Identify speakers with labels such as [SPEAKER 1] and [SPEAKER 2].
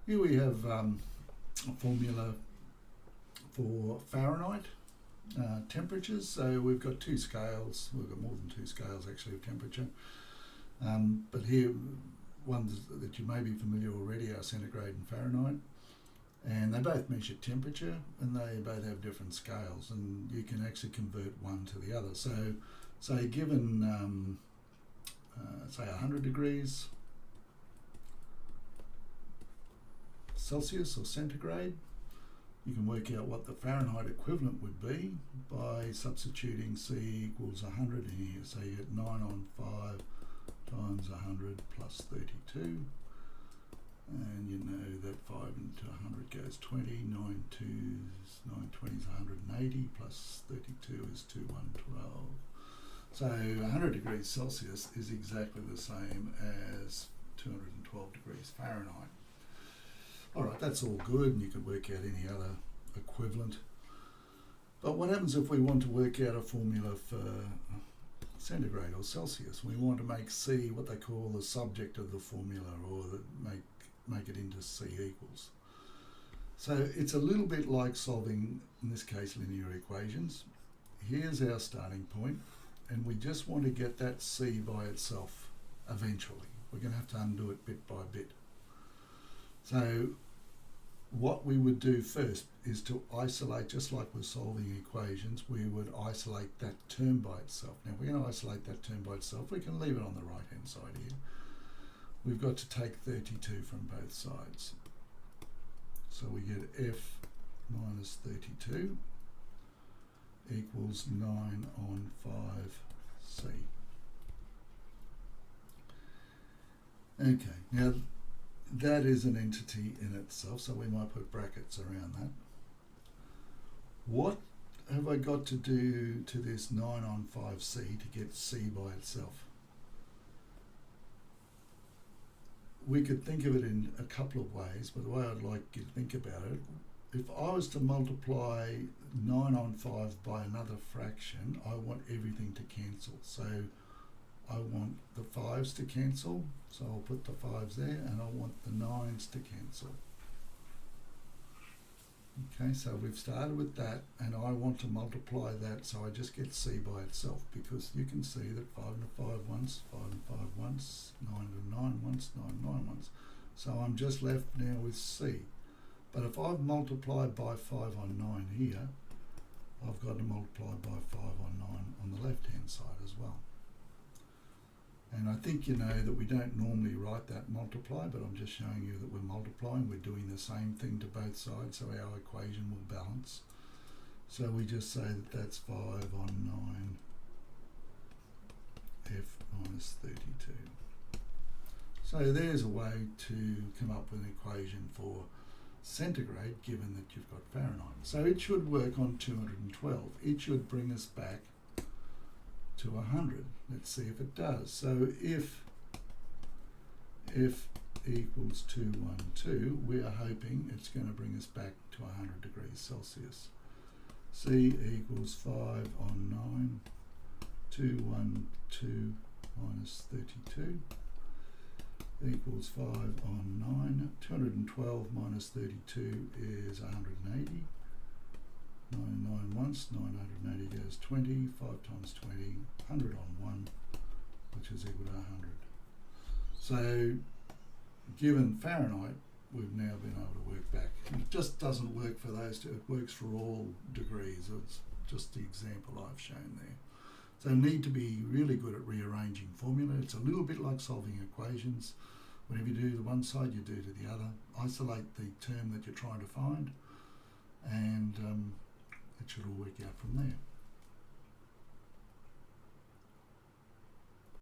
[SPEAKER 1] Here we have a formula for Fahrenheit temperatures. So we've got two scales. We've got more than two scales actually of temperature. But here, ones that you may be familiar already are centigrade and Fahrenheit. And they both measure temperature, and they both have different scales, and you can actually convert one to the other. So, say given, say 100 degrees Celsius or centigrade, you can work out what the Fahrenheit equivalent would be by substituting C equals 100 in here. So you get 9 on 5 times 100 plus 32. And you know that 5 into 100 goes 20, 9 twos, 9 20s 180, plus 32 is 2 112. So 100 degrees Celsius is exactly the same as 212 degrees Fahrenheit. Alright, that's all good, and you could work out any other equivalent. But what happens if we want to work out a formula for centigrade or Celsius? We want to make C what they call the subject of the formula, or make it into C equals. So it's a little bit like solving, in this case, linear equations. Here's our starting point, and we just want to get that C by itself eventually. We're going to have to undo it bit by bit. So what we would do first is to isolate, just like we're solving equations, we would isolate that term by itself. Now, if we're going to isolate that term by itself, we can leave it on the right-hand side here. We've got to take 32 from both sides. So we get F minus 32 equals 9 on 5C. Okay, now that is an entity in itself, so we might put brackets around that. What have I got to do to this 9 on 5C to get C by itself? We could think of it in a couple of ways, but the way I'd like you to think about it, if I was to multiply 9 on 5 by another fraction, I want everything to cancel. So I want the 5's to cancel, so I'll put the 5's there, and I want the 9's to cancel. Okay, so we've started with that, and I want to multiply that, so I just get C by itself, because you can see that 5 and 5 once, 5 and 5 once, 9 and 9 once, 9 and 9 once. So I'm just left now with C. But if I've multiplied by 5 on 9 here, I've got to multiply by 5 on 9 on the left-hand side as well. And I think you know that we don't normally write that multiply, but I'm just showing you that we're multiplying. We're doing the same thing to both sides, so our equation will balance. So we just say that that's 5 on 9 F minus 32. So there's a way to come up with an equation for centigrade, given that you've got Fahrenheit. So it should work on 212. It should bring us back to 100. Let's see if it does. So if F equals 212, we are hoping it's going to bring us back to 100 degrees Celsius. C equals 5 on 9, 212 minus 32 equals 5 on 9. 212 minus 32 is 180. 9 9 once, 980 goes 20, 5 times 20, 100 on 1, which is equal to 100. So, given Fahrenheit, we've now been able to work back. It just doesn't work for those two, it works for all degrees. It's just the example I've shown there. So need to be really good at rearranging formula. It's a little bit like solving equations. Whenever you do the one side, you do to the other. Isolate the term that you're trying to find, and it should all work out from there.